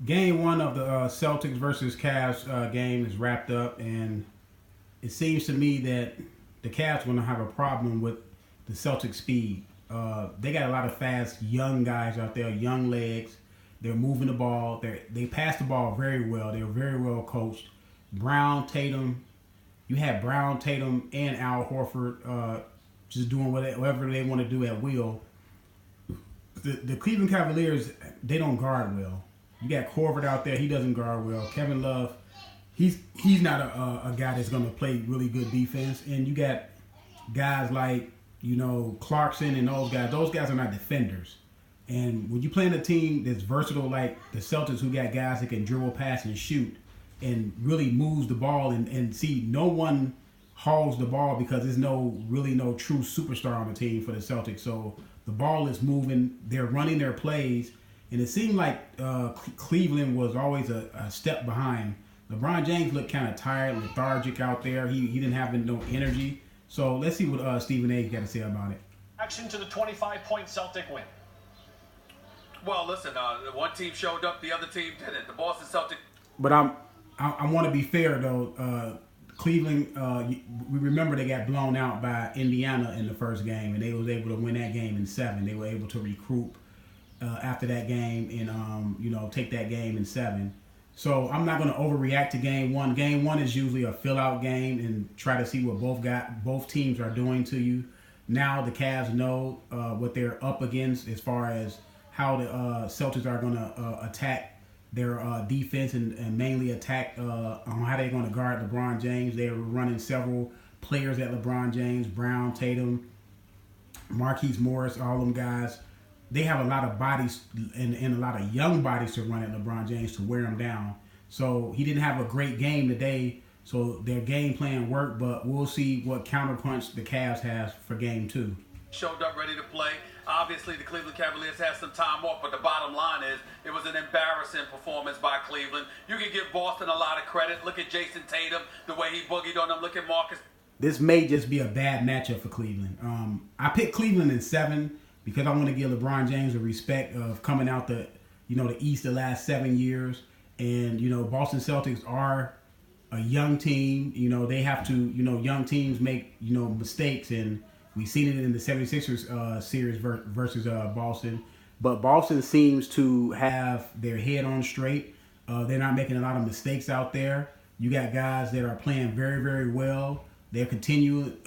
Game one of the Celtics versus Cavs game is wrapped up, and it seems to me that the Cavs are going to have a problem with the Celtics' speed. They got a lot of fast, young guys out there, young legs. They're moving the ball. They pass the ball very well. They're very well coached. Brown, Tatum, you have Brown, Tatum, and Al Horford just doing whatever they want to do at will. The Cleveland Cavaliers, they don't guard well. You got Corvette out there. He doesn't guard well. Kevin Love, he's not a guy that's going to play really good defense. And you got guys like, Clarkson and those guys. Those guys are not defenders. And when you play in a team that's versatile like the Celtics, who got guys that can dribble, pass, and shoot, and really moves the ball, and see, no one hauls the ball because there's really no true superstar on the team for the Celtics. So the ball is moving. They're running their plays. And it seemed like Cleveland was always a step behind. LeBron James looked kind of tired, lethargic out there. He didn't have no energy. So let's see what Stephen A. got to say about it. Action to the 25-point Celtic win. Well, listen, one team showed up, the other team didn't. The Boston Celtics. But I want to be fair, though. Cleveland, we remember they got blown out by Indiana in the first game, and they was able to win that game in 7. They were able to recruit after that game and take that game in 7. So I'm not going to overreact to game one. Game one is usually a fill-out game and try to see what both teams are doing to you. Now the Cavs know what they're up against as far as how the Celtics are going to attack their defense and mainly attack on how they're going to guard LeBron James. They're running several players at LeBron James, Brown, Tatum, Marquise Morris, all them guys. They have a lot of bodies and a lot of young bodies to run at LeBron James to wear him down. So he didn't have a great game today. So their game plan worked, but we'll see what counterpunch the Cavs has for game 2. Showed up ready to play. Obviously, the Cleveland Cavaliers had some time off, but the bottom line is it was an embarrassing performance by Cleveland. You can give Boston a lot of credit. Look at Jason Tatum, the way he boogied on them. Look at Marcus. This may just be a bad matchup for Cleveland. I picked Cleveland in 7 because I want to give LeBron James a respect of coming out the East the last 7 years. And, Boston Celtics are a young team. They have to, young teams make, mistakes. And we've seen it in the 76ers series versus Boston. But Boston seems to have their head on straight. They're not making a lot of mistakes out there. You got guys that are playing very, very well. They're continuing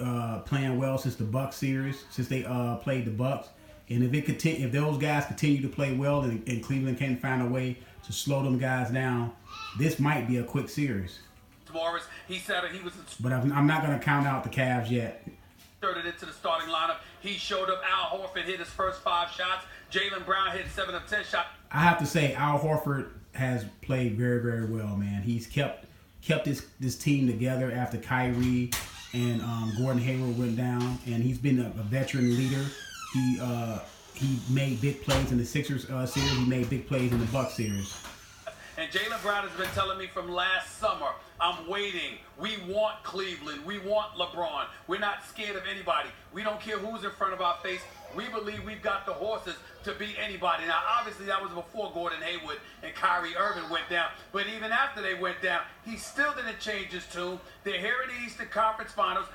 playing well since the Bucks series, since they played the Bucks. And if those guys continue to play well and Cleveland can't find a way to slow them guys down, this might be a quick series. Morris, he said he was. But I'm not going to count out the Cavs yet. Inserted into the starting lineup. He showed up. Al Horford hit his first 5 shots. Jaylen Brown hit 7 of 10 shots. I have to say, Al Horford has played very, very well, man. He's kept this team together after Kyrie and Gordon Hayward went down, and he's been a veteran leader. He made big plays in the Sixers series. He made big plays in the Bucks series. And Jaylen Brown has been telling me from last summer, I'm waiting. We want Cleveland. We want LeBron. We're not scared of anybody. We don't care who's in front of our face. We believe we've got the horses to beat anybody. Now, obviously, that was before Gordon Hayward and Kyrie Irving went down. But even after they went down, he still didn't change his tune. They're here in the Eastern Conference Finals.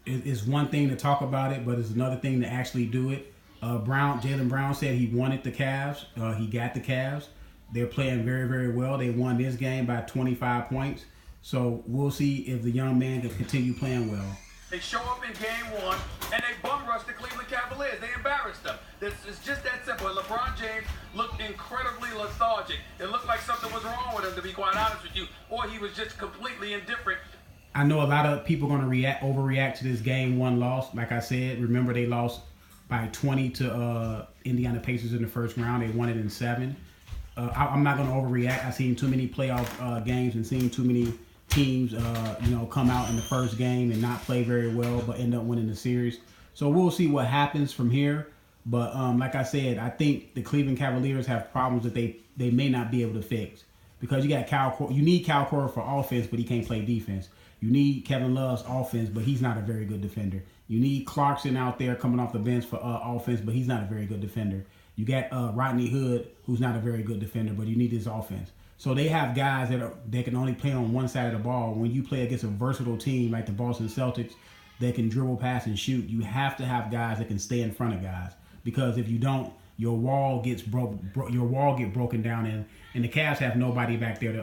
It's one thing to talk about it, but it's another thing to actually do it. Jaylen Brown said he wanted the Cavs. He got the Cavs. They're playing very, very well. They won this game by 25 points. So we'll see if the young man can continue playing well. They show up in game 1, and they bum rush the Cleveland Cavaliers. They embarrassed them. It's just that simple. And LeBron James looked incredibly lethargic. It looked like something was wrong with him, to be quite honest with you, or he was just completely indifferent. I know a lot of people are going to overreact to this game 1 loss. Like I said, remember they lost by 20 to Indiana Pacers in the first round. They won it in 7. I'm not going to overreact. I've seen too many playoff games and seen too many teams, come out in the first game and not play very well, but end up winning the series. So we'll see what happens from here. But like I said, I think the Cleveland Cavaliers have problems that they may not be able to fix because you need Cal Korver for offense, but he can't play defense. You need Kevin Love's offense, but he's not a very good defender. You need Clarkson out there coming off the bench for offense, but he's not a very good defender. You got Rodney Hood, who's not a very good defender, but you need his offense. So they have guys that can only play on one side of the ball. When you play against a versatile team like the Boston Celtics that can dribble, pass, and shoot, you have to have guys that can stay in front of guys. Because if you don't, your wall gets broken down, and the Cavs have nobody back there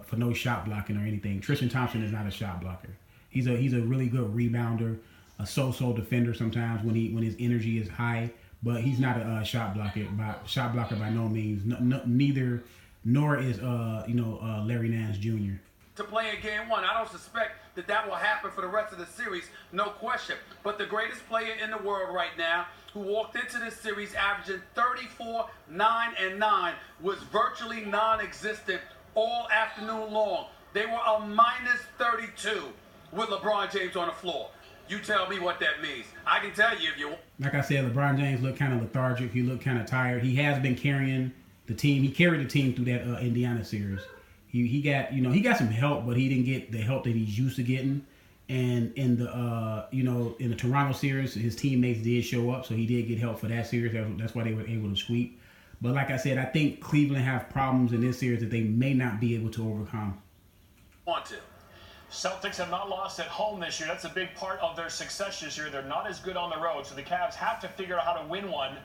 for no shot blocking or anything. Tristan Thompson is not a shot blocker. He's a really good rebounder, a so-so defender sometimes when his energy is high, but he's not a shot blocker by no means. Nor is Larry Nance Jr. To play in game one. I don't suspect that will happen for the rest of the series, no question. But the greatest player in the world right now, who walked into this series averaging 34, 9, and 9, was virtually non-existent all afternoon long. They were a minus 32 with LeBron James on the floor. You tell me what that means. I can tell you if you... Like I said, LeBron James looked kind of lethargic. He looked kind of tired. He has been carrying the team. He carried the team through that Indiana series. He got some help, but he didn't get the help that he's used to getting. And in the Toronto series, his teammates did show up, so he did get help for that series. That's why they were able to sweep. But like I said, I think Cleveland have problems in this series that they may not be able to overcome. Want to? Celtics have not lost at home this year. That's a big part of their success this year. They're not as good on the road, so the Cavs have to figure out how to win one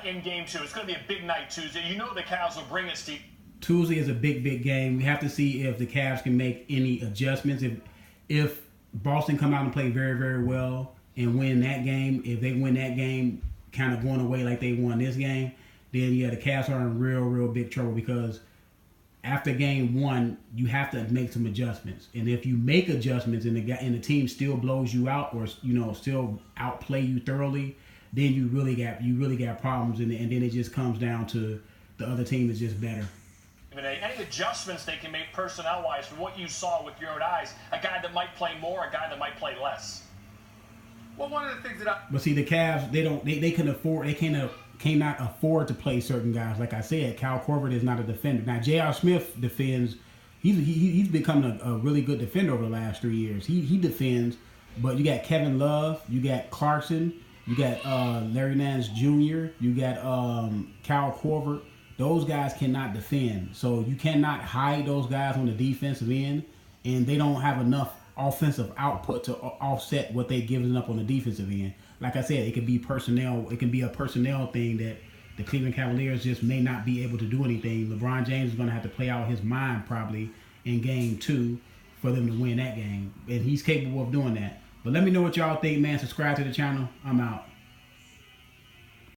in Game 2. It's going to be a big night Tuesday. You know the Cavs will bring it, Steve. Tuesday is a big game. We have to see if the Cavs can make any adjustments. If Boston come out and play very, very well and win that game, if they win that game kind of going away like they won this game, then yeah, the Cavs are in real big trouble, because after game one, you have to make some adjustments. And if you make adjustments and the team still blows you out, or still outplay you thoroughly, then you really got problems, and then it just comes down to the other team is just better. Any adjustments they can make personnel-wise from what you saw with your own eyes, a guy that might play more, a guy that might play less? Well, one of the things But see, the Cavs, cannot afford to play certain guys. Like I said, Kyle Korver is not a defender. Now, J.R. Smith defends. He's become a really good defender over the last 3 years. He defends, but you got Kevin Love, you got Clarkson, you got Larry Nance Jr., you got Kyle Korver. Those guys cannot defend. So you cannot hide those guys on the defensive end, and they don't have enough offensive output to offset what they're giving up on the defensive end. Like I said, it could be personnel. It can be a personnel thing that the Cleveland Cavaliers just may not be able to do anything. LeBron James is going to have to play out his mind probably in game 2 for them to win that game. And he's capable of doing that. But let me know what y'all think, man. Subscribe to the channel. I'm out.